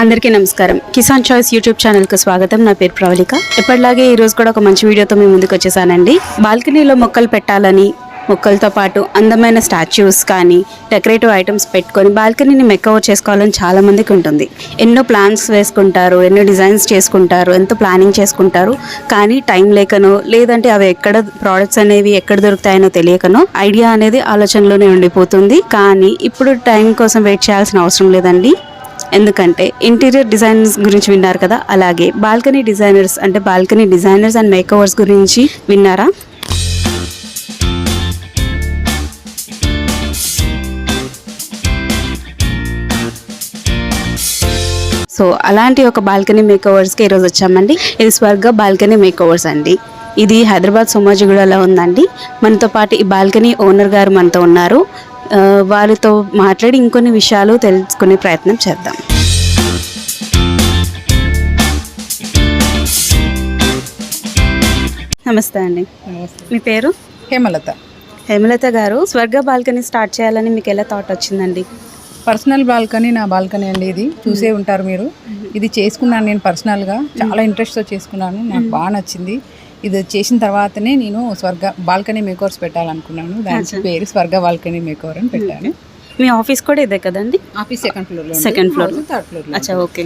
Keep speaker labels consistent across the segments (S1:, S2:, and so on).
S1: అందరికీ నమస్కారం. Kisan choice YouTube channel కు స్వాగతం. నా పేరు ప్రవళిక. ఎప్పటిలాగే ఈ రోజు కూడా ఒక మంచి వీడియోతో మీ ముందుకు వచ్చేసానండి. బాల్కనీలో మొక్కలు పెట్టాలని, మొక్కలతో పాటు అందమైన స్టాచ్యూస్ కానీ డెకరేటివ్ ఐటమ్స్ పెట్టుకొని బాల్కనీని మేకోవర్ చేసుకోవాలని చాలా మందికి ఉంటుంది. ఎన్నో ప్లాన్స్ వేసుకుంటారు, ఎన్నో డిజైన్స్ చేసుకుంటారు, ఎంతో ప్లానింగ్ చేసుకుంటారు. కానీ టైం లేకనో లేదంటే అవి ఎక్కడ ప్రోడక్ట్స్ అనేవి ఎక్కడ దొరుకుతాయనో తెలియకనో ఐడియా అనేది ఆలోచనలోనే ఉండిపోతుంది. కానీ ఇప్పుడు టైం కోసం వెయిట్ చేయాల్సిన అవసరం లేదండి. ఎందుకంటే ఇంటీరియర్ డిజైనర్స్ గురించి విన్నారు కదా, అలాగే బాల్కనీ డిజైనర్స్ అంటే బాల్కనీ డిజైనర్స్ అండ్ మేకోవర్స్ గురించి విన్నారా? సో అలాంటి ఒక బాల్కనీ మేకోవర్స్కి ఈరోజు వచ్చామండి. ఇది స్వర్గ బాల్కనీ మేకోవర్స్ అండి. ఇది హైదరాబాద్ సోమాజిగూడలో ఉందండి. మనతో పాటు ఈ బాల్కనీ ఓనర్ గారు మనతో ఉన్నారు. వారితో మాట్లాడి ఇంకొన్ని విషయాలు తెలుసుకునే ప్రయత్నం చేద్దాం. నమస్తే అండి. మీ పేరు?
S2: హేమలత.
S1: హేమలత గారు, స్వర్గ బాల్కనీ స్టార్ట్ చేయాలని మీకు ఎలా థాట్ వచ్చిందండి?
S2: పర్సనల్ బాల్కనీ నా బాల్కనీ అండి. ఇది చూసే ఉంటారు మీరు. ఇది చేసుకున్నాను నేను పర్సనల్గా, చాలా ఇంట్రెస్ట్తో చేసుకున్నాను. నాకు బాగా నచ్చింది. ఇది చేసిన తర్వాతనే నేను స్వర్గ బాల్కనీ మేకోవర్స్ పెట్టాలనుకున్నాను. దాని పేరు స్వర్గ బాల్కనీ మేకోవర్ అని పెట్టాను.
S1: మీ ఆఫీస్ కూడా ఇదే కదండి?
S2: Office second floor, third floor.
S1: అచ్చా, ఓకే.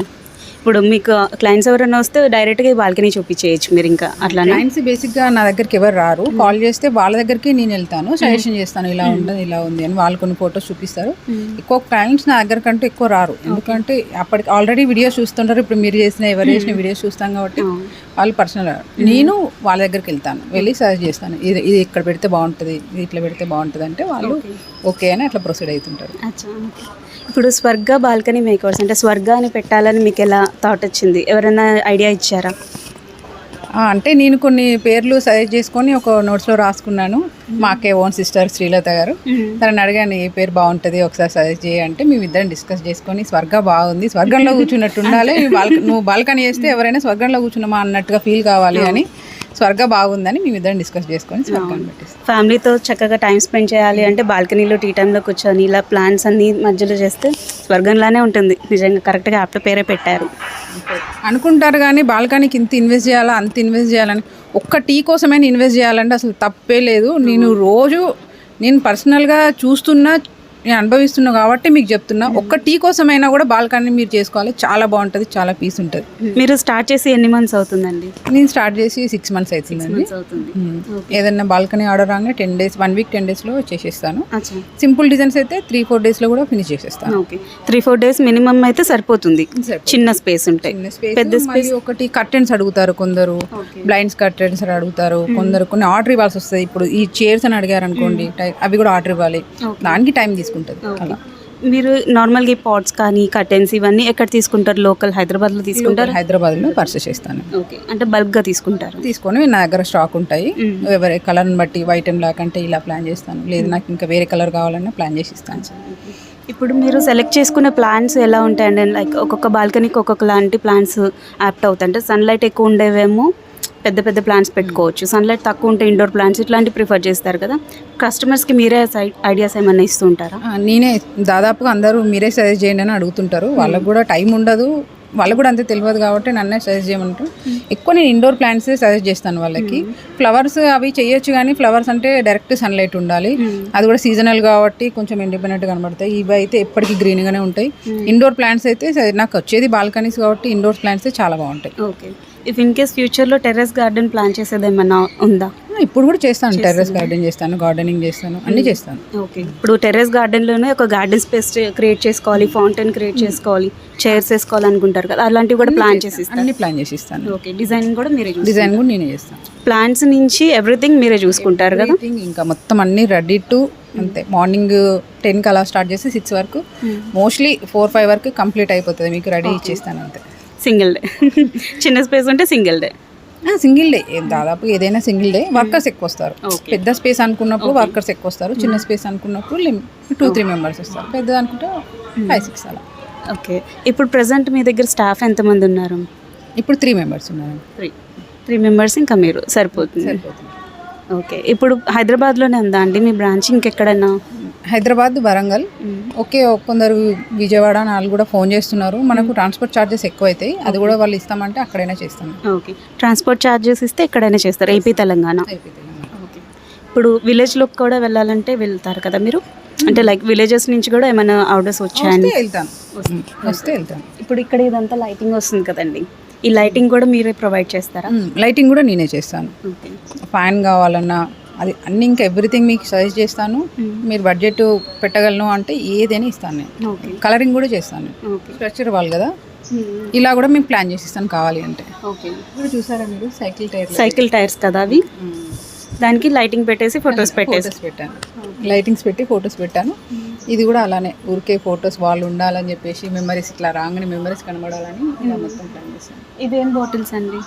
S1: ఇప్పుడు మీకు క్లయింట్స్ ఎవరైనా వస్తే డైరెక్ట్గా బాల్కనీ చూపించేయచ్చు మీరు. ఇంకా అట్లా
S2: క్లయింట్స్ బేసిక్గా నా దగ్గరికి ఎవరు రారు. కాల్ చేస్తే వాళ్ళ దగ్గరికి నేను వెళ్తాను, సజెషన్ చేస్తాను, ఇలా ఉండదు ఇలా ఉంది అని. వాళ్ళు కొన్ని ఫొటోస్ చూపిస్తారు. ఎక్కువ క్లయింట్స్ నా దగ్గర కంటే ఎక్కువ రారు. ఎందుకంటే అప్పటికి ఆల్రెడీ వీడియోస్ చూస్తుంటారు. ఇప్పుడు మీరు ఎవరు చేసిన వీడియోస్ చూస్తాం కాబట్టి వాళ్ళు పర్సనల్. నేను వాళ్ళ దగ్గరికి వెళ్తాను, వెళ్ళి సజెస్ట్ చేస్తాను, ఇది ఇది ఇక్కడ పెడితే బాగుంటుంది, ఇది ఇట్లా పెడితే బాగుంటుంది అంటే వాళ్ళు ఓకే అని అట్లా ప్రొసీడ్ అవుతుంటారు.
S1: ఇప్పుడు స్వర్గ బాల్కనీ మేకోవర్స్ అంటే స్వర్గ అని పెట్టాలని మీకు ఎలా థాట్ వచ్చింది? ఎవరైనా ఐడియా ఇచ్చారా?
S2: అంటే నేను కొన్ని పేర్లు సజెస్ట్ చేసుకొని ఒక నోట్స్లో రాసుకున్నాను. మాకే ఓన్ సిస్టర్ శ్రీలత గారు, తనని అడిగాను ఏ పేరు బాగుంటుంది ఒకసారి సజెస్ట్ చేయంటే మేమిద్దరం డిస్కస్ చేసుకొని స్వర్గ బాగుంది, స్వర్గంలో కూర్చున్నట్టు ఉండాలి, నువ్వు బాల్కనీ చేస్తే ఎవరైనా స్వర్గంలో కూర్చున్నామా అన్నట్టుగా ఫీల్ కావాలి అని స్వర్గ బాగుందని మేమిద్దరం డిస్కస్ చేసుకొని స్వర్గాన్ని పెట్టేస్తాం.
S1: ఫ్యామిలీతో చక్కగా టైం స్పెండ్ చేయాలి అంటే బాల్కనీలో టీ టైంలో కూర్చొని ఇలా ప్లాన్స్ అన్ని మధ్యలో చేస్తే స్వర్గంలానే ఉంటుంది. నిజంగా కరెక్ట్గా ఆప్ట పేరే పెట్టారు
S2: అనుకుంటారు. కానీ బాల్కనీకి ఇంత ఇన్వెస్ట్ చేయాలా, అంత ఇన్వెస్ట్ చేయాలని, ఒక్క టీ కోసమైనా ఇన్వెస్ట్ చేయాలంటే అసలు తప్పే లేదు. నేను పర్సనల్గా చూస్తున్నా, నేను అనుభవిస్తున్నా కాబట్టి మీకు చెప్తున్నా. ఒక్క టీ కోసమైనా కూడా బాల్కనీ మీరు చేసుకోవాలి, చాలా బాగుంటుంది, చాలా పీస్ ఉంటుంది.
S1: మీరు స్టార్ట్ చేసి ఎన్ని మంత్స్ అవుతుందండి?
S2: నేను స్టార్ట్ చేసి 6 months అవుతుందండి. ఏదైనా బాల్కనీ ఆర్డర్ రాగానే 10 days 1 week 10 daysలో చేసేస్తాను. సింపుల్ డిజైన్స్ అయితే 3-4 daysలో కూడా ఫినిష్ చేసేస్తాను.
S1: ఓకే, 3-4 days మినిమం అయితే సరిపోతుంది. చిన్న స్పేస్ ఉంటాయి, పెద్ద స్పేస్.
S2: ఒకటి కర్టెన్స్ అడుగుతారు కొందరు, బ్లైండ్స్ కర్టెన్స్ అడుగుతారు కొందరు, కొన్ని ఆర్డర్ ఇవ్వాల్సి వస్తుంది. ఇప్పుడు ఈ చైర్స్ అని అడిగారు అనుకోండి, అవి కూడా ఆర్డర్ ఇవ్వాలి, దానికి టైం తీసుకుంటుంది. మీరు
S1: నార్మల్గా పాట్స్ కానీ కర్టెన్స్ ఇవన్నీ ఎక్కడ తీసుకుంటారు? లోకల్ హైదరాబాద్లో తీసుకుంటారు?
S2: హైదరాబాద్లో పర్చేస్ చేస్తాను.
S1: ఓకే, అంటే బల్క్గా తీసుకుంటారు?
S2: తీసుకొని నా దగ్గర స్టాక్ ఉంటాయి. ఎవరి కలర్ని బట్టి వైట్ అండ్ బ్లాక్ అంటే ఇలా ప్లాన్ చేస్తాను, లేదు నాకు ఇంకా వేరే కలర్ కావాలన్నా ప్లాన్ చేసి ఇస్తాను.
S1: ఇప్పుడు మీరు సెలెక్ట్ చేసుకునే ప్లాంట్స్ ఎలా ఉంటాయండి? లైక్ ఒక్కొక్క బాల్కనీకి ఒక్కొక్క లాంటి ప్లాంట్స్ యాప్ట్ అవుతాయి. అంటే సన్లైట్ ఎక్కువ ఉండేవేమో పెద్ద పెద్ద ప్లాంట్స్ పెట్టుకోవచ్చు, సన్లైట్ తక్కువ ఉంటే ఇండోర్ ప్లాంట్స్ ఇట్లాంటివి ప్రిఫర్ చేస్తారు కదా. కస్టమర్స్కి మీరే ఐడియాస్ ఏమన్నా ఇస్తూ ఉంటారా?
S2: నేనే దాదాపుగా అందరూ మీరే సజెస్ట్ చేయండి అని అడుగుతుంటారు. వాళ్ళకు కూడా టైం ఉండదు, వాళ్ళకు కూడా అంతే తెలియదు కాబట్టి నన్నే సజెస్ట్ చేయమంటారు. ఎక్కువ నేను ఇండోర్ ప్లాంట్స్ సజెస్ట్ చేస్తాను వాళ్ళకి. ఫ్లవర్స్ అవి చేయొచ్చు, కానీ ఫ్లవర్స్ అంటే డైరెక్ట్ సన్లైట్ ఉండాలి. అది కూడా సీజనల్ కాబట్టి కొంచెం ఇండిపెండెంట్గా కనబడతాయి. ఇవి అయితే ఎప్పటికీ గ్రీన్గానే ఉంటాయి. ఇండోర్ ప్లాంట్స్ అయితే నాకు వచ్చేది బాల్కనీస్ కాబట్టి ఇండోర్ ప్లాంట్స్ చాలా బాగుంటాయి.
S1: ఓకే, ఇఫ్ ఇన్ కేస్ ఫ్యూచర్లో టెర్రస్ గార్డెన్ ప్లాన్ చేసేది ఏమన్నా ఉందా?
S2: ఇప్పుడు కూడా చేస్తాను, టెర్రస్ గార్డెన్ చేస్తాను, గార్డెనింగ్ చేస్తాను, అన్నీ చేస్తాను.
S1: ఓకే, ఇప్పుడు టెర్రస్ గార్డెన్లోనే ఒక గార్డెన్ స్పేస్ క్రియేట్ చేసుకోవాలి, ఫౌంటైన్ క్రియేట్ చేసుకోవాలి, చైర్స్ వేసుకోవాలి అనుకుంటారు కదా, అలాంటివి కూడా ప్లాన్ చేసి
S2: అన్ని ప్లాన్ చేసి ఇస్తాను.
S1: ఓకే, డిజైన్ కూడా మీరే?
S2: డిజైన్ కూడా నేనే చేస్తాను.
S1: ప్లాంట్స్ నుంచి ఎవ్రీథింగ్ మీరే చూసుకుంటారు కదా?
S2: ఇంకా మొత్తం అన్ని రెడీ టు అంతే. మార్నింగ్ 10కి అలా స్టార్ట్ చేసి 6 వరకు, మోస్ట్లీ 4-5 వరకు కంప్లీట్ అయిపోతుంది, మీకు రెడీ ఇచ్చేస్తాను అంతే.
S1: సింగిల్ డే చిన్న స్పేస్ ఉంటే సింగిల్ డే?
S2: సింగిల్ డే దాదాపు ఏదైనా సింగిల్ డే. వర్కర్స్ ఎక్కువ వస్తారు. పెద్ద స్పేస్ అనుకున్నప్పుడు వర్కర్స్ ఎక్కువ వస్తారు, చిన్న స్పేస్ అనుకున్నప్పుడు 2-3 members వస్తారు, పెద్దది అనుకుంటే 5-6 అలా.
S1: ఓకే, ఇప్పుడు ప్రెసెంట్ మీ దగ్గర స్టాఫ్ ఎంతమంది ఉన్నారు?
S2: ఇప్పుడు 3 members ఉన్నారు.
S1: 3 members ఇంకా మీరు సరిపోతుంది. ఓకే. ఇప్పుడు హైదరాబాద్లోనే ఉందా అండి మీ బ్రాంచ్, ఇంకెక్కడైనా?
S2: హైదరాబాద్, వరంగల్. ఓకే, కొందరు విజయవాడ వాళ్ళు కూడా ఫోన్ చేస్తున్నారు. మనకు ట్రాన్స్పోర్ట్ ఛార్జెస్ ఎక్కువ అవుతాయి, అది కూడా వాళ్ళు ఇస్తామంటే అక్కడైనా చేస్తాం.
S1: ఓకే, ట్రాన్స్పోర్ట్ ఛార్జెస్ ఇస్తే ఎక్కడైనా చేస్తారు, ఏపీ తెలంగాణ. ఓకే. ఇప్పుడు విలేజ్లోకి కూడా వెళ్ళాలంటే వెళ్తారు కదా మీరు, అంటే లైక్ విలేజెస్ నుంచి కూడా ఏమైనా ఆర్డర్స్ వచ్చాయండి?
S2: వస్తే వెళ్తాను.
S1: ఇప్పుడు ఇక్కడ ఇదంతా లైటింగ్ వస్తుంది కదండి, ఈ లైటింగ్ కూడా మీరే ప్రొవైడ్ చేస్తారా?
S2: లైటింగ్ కూడా నేనే చేస్తాను. ఫ్యాన్ కావాలన్నా అది అన్ని, ఇంకా ఎవ్రీథింగ్ మీకు సజెస్ట్ చేస్తాను. మీరు బడ్జెట్ పెట్టగలను అంటే ఏదైనా ఇస్తాను నేను. కలరింగ్ కూడా చేస్తాను. స్ట్రక్చర్ వాళ్ళు కదా, ఇలా కూడా మేము ప్లాన్ చేసి ఇస్తాను కావాలి అంటే.
S1: ఓకే.
S2: ఇప్పుడు చూసారా మీరు
S1: సైకిల్ టైర్స్ కదా అవి, దానికి లైటింగ్ పెట్టేసి ఫొటోస్
S2: పెట్టాను. లైటింగ్స్ పెట్టి ఫొటోస్ పెట్టాను. ఇది కూడా అలానే ఊరికే ఫొటోస్ వాళ్ళు ఉండాలని చెప్పేసి మెమరీస్, ఇట్లా రాగానే మెమరీస్ కనబడాలని ఇలా మొత్తం ప్లాన్ చేశాను.
S1: ఇదేం బాటిల్స్ అండి?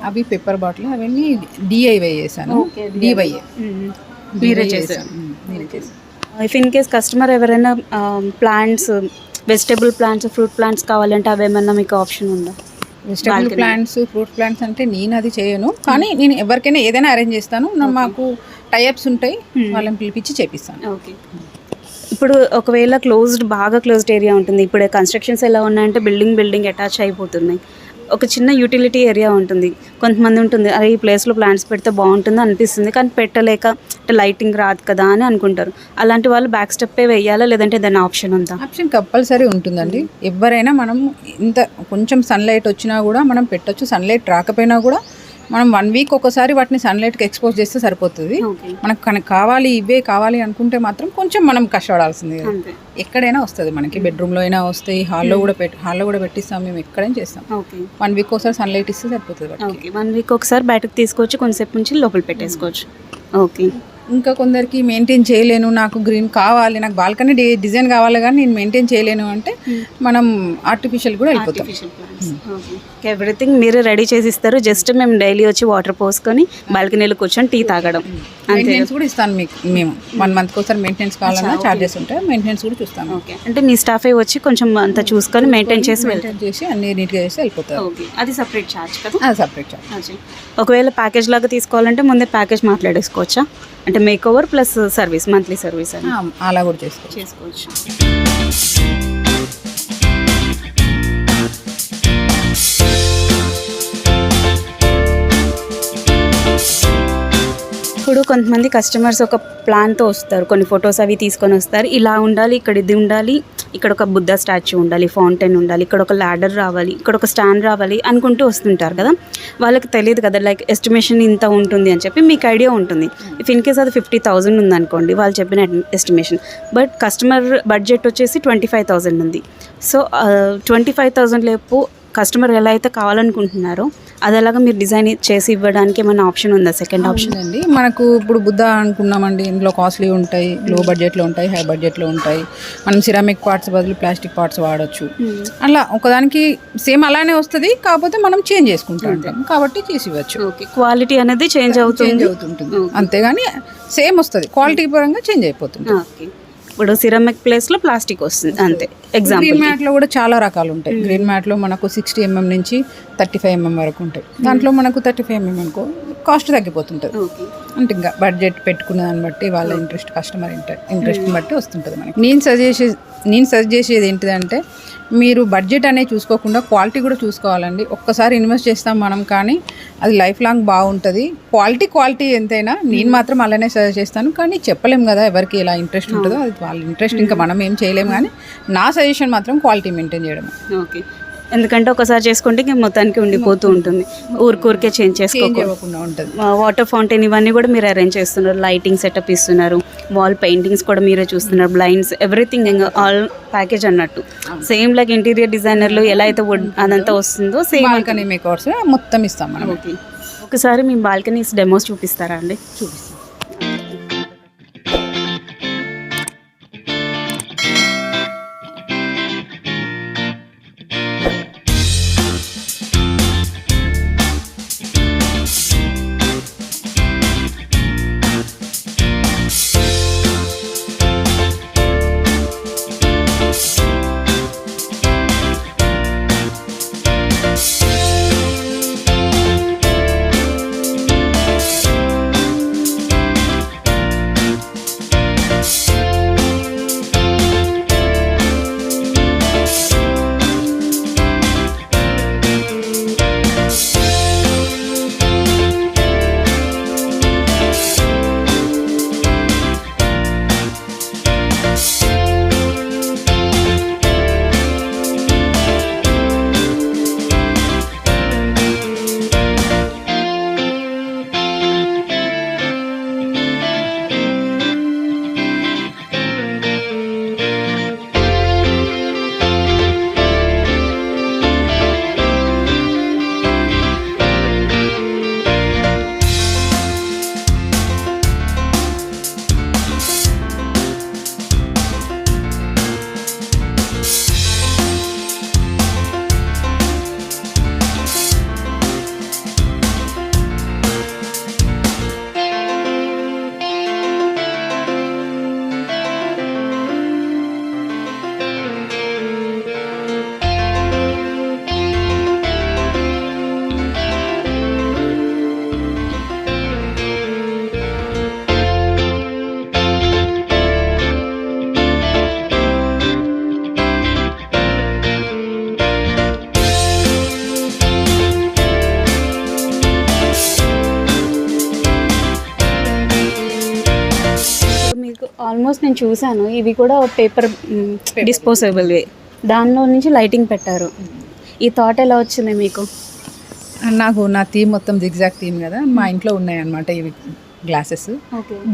S2: అవి పెప్పర్ బాటిల్, అవన్నీ డిఐవై చేశాను. డివైఏ
S1: మీరే చేశాను. ఇఫ్ ఇన్ కేస్ కస్టమర్ ఎవరైనా plants, vegetable plants, fruit plants కావాలంటే అవి ఏమన్నా మీకు ఆప్షన్ ఉందా?
S2: వెజిటేబుల్ ప్లాంట్స్, ఫ్రూట్ ప్లాంట్స్ అంటే నేను అది చేయను, కానీ నేను ఎవరికైనా ఏదైనా అరేంజ్ చేస్తాను. మాకు టైఅప్స్ ఉంటాయి, వాళ్ళని పిలిపించి చేపిస్తాను.
S1: ఓకే. ఇప్పుడు ఒకవేళ బాగా క్లోజ్డ్ ఏరియా ఉంటుంది, ఇప్పుడు కన్స్ట్రక్షన్స్ ఎలా ఉన్నాయంటే బిల్డింగ్ అటాచ్ అయిపోతున్నాయి, ఒక చిన్న యూటిలిటీ ఏరియా ఉంటుంది, కొంతమంది ఉంటుంది అరే ఈ ప్లేస్లో ప్లాంట్స్ పెడితే బాగుంటుంది అనిపిస్తుంది, కానీ పెట్టలేక అంటే లైటింగ్ రాదు కదా అని అనుకుంటారు. అలాంటి వాళ్ళు బ్యాక్ స్టెప్పే వేయాలా, లేదంటే ఏదైనా ఆప్షన్ ఉందా?
S2: ఆప్షన్ కంపల్సరీ ఉంటుందండి. ఎవరైనా మనం ఇంత కొంచెం సన్లైట్ వచ్చినా కూడా మనం పెట్టొచ్చు, సన్లైట్ రాకపోయినా కూడా మనం 1 వీక్ ఒకసారి వాటిని సన్లైట్కి ఎక్స్పోజ్ చేస్తే సరిపోతుంది. మనకు కావాలి ఇవే కావాలి అనుకుంటే మాత్రం కొంచెం మనం కష్టపడాల్సింది. ఎక్కడైనా వస్తుంది మనకి, బెడ్రూమ్లో అయినా వస్తాయి, హాల్లో కూడా పెట్టిస్తాం, మేము ఎక్కడైనా చేస్తాం. 1 వీక్ ఒకసారి సన్లైట్ ఇస్తే సరిపోతుంది.
S1: 1 వీక్ ఒకసారి బయటకు తీసుకొచ్చి కొంతసేపు నుంచి లోపల పెట్టేసుకోవచ్చు. ఓకే.
S2: ఇంకా కొందరికి మెయింటైన్ చేయలేను, నాకు గ్రీన్ కావాలి, నాకు బాల్కనీ డిజైన్ కావాలి కానీ నేను మెయింటైన్ చేయలేను అంటే మనం ఆర్టిఫిషియల్ కూడా వెళ్ళిపోతాం.
S1: ఎవ్రీథింగ్ మీరే రెడీ చేసి ఇస్తారు, జస్ట్ మేము డైలీ వచ్చి వాటర్ పోసుకొని బాల్కనీలో కూర్చొని టీ తాగడం.
S2: మెయింటెనెన్స్ కూడా ఇస్తాను మీకు, మేము 1 మంత్కి ఒకసారి మెయింటెనెన్స్ కావాలన్నా చార్జెస్ ఉంటాయి, మెయింటెనెన్స్ కూడా చూస్తాను.
S1: ఓకే, అంటే మీ స్టాఫే వచ్చి కొంచెం అంతా చూసుకొని మెయింటైన్ చేసి
S2: అన్ని నీట్గా చేసి వెళ్ళిపోతారు.
S1: ఓకే, అది సపరేట్ ఛార్జ్ కదా?
S2: అది సపరేట్ ఛార్జ్.
S1: ఒకవేళ ప్యాకేజ్ లాగా తీసుకోవాలంటే ముందే ప్యాకేజ్ మాట్లాడేసుకోవచ్చా, అంటే makeover plus service, monthly service అని
S2: అలా కూడా చేసుకోవచ్చు.
S1: ఇప్పుడు కొంతమంది కస్టమర్స్ ఒక ప్లాన్తో వస్తారు, కొన్ని ఫొటోస్ అవి తీసుకొని వస్తారు, ఇలా ఉండాలి, ఇక్కడ ఇది ఉండాలి, ఇక్కడ ఒక బుద్ధ స్టాచ్యూ ఉండాలి, ఫౌంటైన్ ఉండాలి, ఇక్కడ ఒక ల్యాడర్ రావాలి, ఇక్కడ ఒక స్టాండ్ రావాలి అనుకుంటూ వస్తుంటారు కదా. వాళ్ళకి తెలియదు కదా లైక్ ఎస్టిమేషన్ ఇంత ఉంటుంది అని చెప్పి, మీకు ఐడియా ఉంటుంది. ఇఫ్ ఇన్ కేస్ అది 50,000 ఉందనుకోండి వాళ్ళు చెప్పిన ఎస్టిమేషన్, బట్ కస్టమర్ బడ్జెట్ వచ్చేసి 25,000 ఉంది. సో 25,000 లేపు కస్టమర్ ఎలా అయితే కావాలనుకుంటున్నారో అది ఎలాగా మీరు డిజైన్ చేసి ఇవ్వడానికి ఏమైనా ఆప్షన్ ఉందా? సెకండ్ ఆప్షన్
S2: అండి, మనకు ఇప్పుడు బుద్ధ అనుకున్నామండి, ఇందులో కాస్ట్లీ ఉంటాయి, లో బడ్జెట్లో ఉంటాయి, హై బడ్జెట్లో ఉంటాయి. మనం సిరామిక్ పార్ట్స్ బదులు ప్లాస్టిక్ పార్ట్స్ వాడచ్చు. అలా ఒకదానికి సేమ్ అలానే వస్తుంది, కాకపోతే మనం చేంజ్ చేసుకుంటూ ఉంటాం కాబట్టి చేసి ఇవ్వచ్చు.
S1: ఓకే, క్వాలిటీ అనేది చేంజ్ అవుతుంటుంది,
S2: అంతేగాని సేమ్ వస్తుంది, క్వాలిటీ పరంగా చేంజ్ అయిపోతుంది.
S1: ఓకే, ఇప్పుడు సిరామిక్ ప్లేస్లో ప్లాస్టిక్ వస్తుంది అంతే. ఎగ్జాంపుల్
S2: గ్రీన్ మ్యాట్లో కూడా చాలా రకాలు ఉంటాయి. గ్రీన్ మ్యాట్లో మనకు 60 mm నుంచి 35 mm వరకు ఉంటాయి. దాంట్లో మనకు 35 mm అనుకో కాస్ట్ తగ్గిపోతుంటుంది. అంటే ఇంకా బడ్జెట్ పెట్టుకున్న దాన్ని బట్టి వాళ్ళ ఇంట్రెస్ట్, కస్టమర్ ఇంట్రెస్ట్ బట్టి వస్తుంటుంది మనకి. నేను సజెస్ట్ చేసేది ఏంటిదంటే మీరు బడ్జెట్ అనేది చూసుకోకుండా క్వాలిటీ కూడా చూసుకోవాలండి. ఒక్కసారి ఇన్వెస్ట్ చేస్తాం మనం, కానీ అది లైఫ్ లాంగ్ బాగుంటుంది. క్వాలిటీ ఎంతైనా నేను మాత్రం అలానే సజెస్ట్ చేస్తాను, కానీ చెప్పలేము కదా ఎవరికి ఎలా ఇంట్రెస్ట్ ఉంటుందో, అది వాళ్ళ ఇంట్రెస్ట్, ఇంకా మనం ఏం చేయలేము. కానీ నా సజెషన్ మాత్రం క్వాలిటీ మెయింటైన్ చేయడం.
S1: ఓకే, ఎందుకంటే ఒకసారి చేసుకుంటే ఇంకా మొత్తానికి ఉండిపోతూ ఉంటుంది, ఊరికే చేంజ్ చేసుకోకుండా ఉంటుంది. వాటర్ ఫౌంటైన్ ఇవన్నీ కూడా మీరు అరేంజ్ చేస్తున్నారు, లైటింగ్ సెటప్ ఇస్తున్నారు, వాల్ పెయింటింగ్స్ కూడా మీరే చూస్తున్నారు, బ్లైండ్స్, ఎవ్రీథింగ్ ఆల్ ప్యాకేజ్ అన్నట్టు. సేమ్ లైక్ ఇంటీరియర్ డిజైనర్లు ఎలా అయితే వుడ్ అదంతా వస్తుందో సేమ్
S2: బాల్కనీ మేకవర్స్ మొత్తం ఇస్తాం మనం.
S1: ఓకే, ఒకసారి మీ బాల్కనీస్ డెమోస్ చూపిస్తారా అండి?
S2: చూపిస్తాం.
S1: ఆల్మోస్ట్ నేను చూసాను, ఇవి కూడా పేపర్ డిస్పోజబుల్ దానిలో నుంచి లైటింగ్ పెట్టారు. ఈ థాట్ ఎలా వచ్చింది మీకు?
S2: నాకు నా థీమ్ మొత్తం జిగ్జాగ్ థీమ్ కదా, మా ఇంట్లో ఉన్నాయి అన్నమాట ఇవి గ్లాసెస్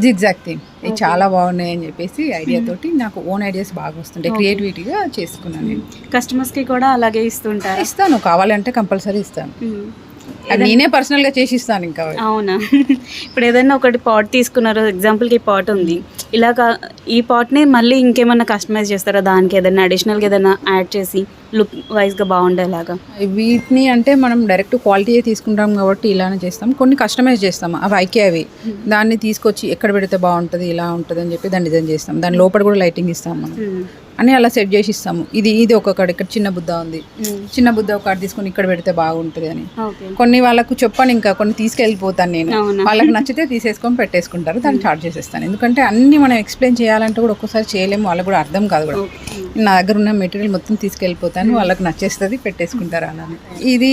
S2: జిగ్జాగ్ థీమ్. ఇవి చాలా బాగున్నాయి అని చెప్పేసి ఐడియా తోటి నాకు ఓన్ ఐడియాస్ బాగా వస్తుంటాయి, క్రియేటివిటీగా చేసుకున్నాను నేను.
S1: కస్టమర్స్కి కూడా అలాగే
S2: ఇస్తాను, కావాలంటే కంపల్సరీ ఇస్తాను. నేనే పర్సనల్గా చేసి ఇస్తాను. ఇంకా
S1: అవునా? ఇప్పుడు ఏదైనా ఒకటి పాట్ తీసుకున్నారు, ఎగ్జాంపుల్కి ఈ పాట్ ఉంది, ఇలాగా ఈ పాట్ని మళ్ళీ ఇంకేమన్నా కస్టమైజ్ చేస్తారా? దానికి ఏదైనా అడిషనల్గా ఏదైనా యాడ్ చేసి లుక్ వైజ్గా బాగుండేలాగా?
S2: వీటిని అంటే మనం డైరెక్ట్ క్వాలిటీ తీసుకుంటాం కాబట్టి ఇలానే చేస్తాం. కొన్ని కస్టమైజ్ చేస్తాం, అవి అవి దాన్ని తీసుకొచ్చి ఎక్కడ పెడితే బాగుంటుంది, ఇలా ఉంటుంది అని చెప్పి దాన్ని డిజైన్ చేస్తాం. దాని లోపల కూడా లైటింగ్ ఇస్తాం మనం అని అలా సెట్ చేసి ఇస్తాము. ఇది ఒక్కొక్కటి, ఇక్కడ చిన్న బుద్ధ ఉంది, చిన్న బుద్ధ ఒకటి తీసుకొని ఇక్కడ పెడితే బాగుంటుంది అని. కొన్ని వాళ్ళకు చెప్పాను, ఇంకా కొన్ని తీసుకెళ్ళిపోతాను నేను. వాళ్ళకి నచ్చితే తీసేసుకొని పెట్టేసుకుంటారు, దాన్ని చార్జ్ చేసేస్తాను. ఎందుకంటే అన్ని మనం ఎక్స్ప్లెయిన్ చేయాలంటే కూడా ఒక్కోసారి చేయలేము, వాళ్ళకి కూడా అర్థం కాదు కూడా. నా దగ్గర ఉన్న మెటీరియల్ మొత్తం తీసుకెళ్ళిపోతాను, వాళ్ళకి నచ్చేస్తుంది, పెట్టేసుకుంటారు అలా. ఇది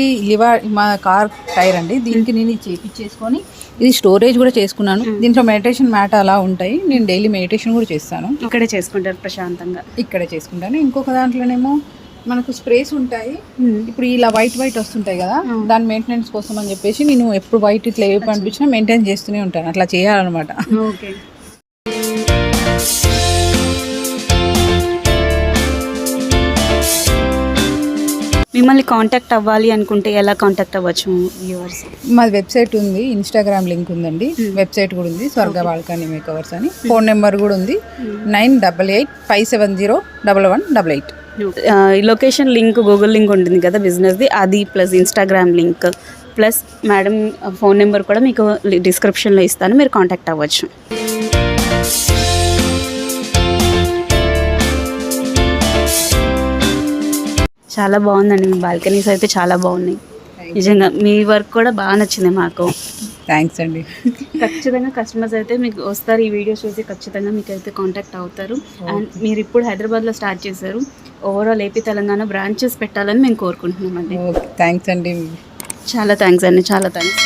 S2: మా కార్ టైర్ అండి, దీనికి నేను చేపించేసుకొని ఇది స్టోరేజ్ కూడా చేసుకున్నాను. దీంట్లో మెడిటేషన్ మ్యాట్ అలా ఉంటాయి, నేను డైలీ మెడిటేషన్ కూడా చేస్తాను.
S1: ఇక్కడే చేసుకుంటారు ప్రశాంతంగా?
S2: ఇక్కడే చేసుకుంటాను. ఇంకొక దాంట్లోనేమో మనకు స్ప్రేస్ ఉంటాయి. ఇప్పుడు ఇలా వైట్ వస్తుంటాయి కదా, దాని మెయింటెనెన్స్ కోసం అని చెప్పేసి నేను ఎప్పుడు వైట్ ఇట్లా ఏ పంపించినా మెయింటైన్ చేస్తూనే ఉంటాను. అట్లా చేయాలన్నమాట.
S1: ఓకే. మిమ్మల్ని కాంటాక్ట్ అవ్వాలి అనుకుంటే ఎలా కాంటాక్ట్ అవ్వచ్చు వ్యూవర్స్?
S2: మాది వెబ్సైట్ ఉంది, ఇన్స్టాగ్రామ్ లింక్ ఉందండి, వెబ్సైట్ కూడా ఉంది, స్వర్గ బాల్కనీ మేకవర్స్ అని. ఫోన్ నెంబర్ కూడా ఉంది, 9885701188.
S1: లొకేషన్ లింక్, గూగుల్ లింక్ ఉంటుంది కదా బిజినెస్ది, అది plus Instagram link plus madam phone number కూడా మీకు డిస్క్రిప్షన్లో ఇస్తాను, మీరు కాంటాక్ట్ అవ్వచ్చు. చాలా బాగుందండి, మీ బాల్కనీస్ అయితే చాలా బాగున్నాయి. నిజంగా మీ వర్క్ కూడా బాగా నచ్చింది మాకు.
S2: థ్యాంక్స్ అండి.
S1: ఖచ్చితంగా కస్టమర్స్ అయితే మీకు వస్తారు, ఈ వీడియో చూసి ఖచ్చితంగా మీకు అయితే కాంటాక్ట్ అవుతారు. అండ్ మీరు ఇప్పుడు హైదరాబాద్లో స్టార్ట్ చేశారు, ఓవరాల్ ఏపీ తెలంగాణ బ్రాంచెస్ పెట్టాలని మేము కోరుకుంటున్నామండి.
S2: థ్యాంక్స్ అండి.
S1: చాలా థ్యాంక్స్ అండి, చాలా థ్యాంక్స్.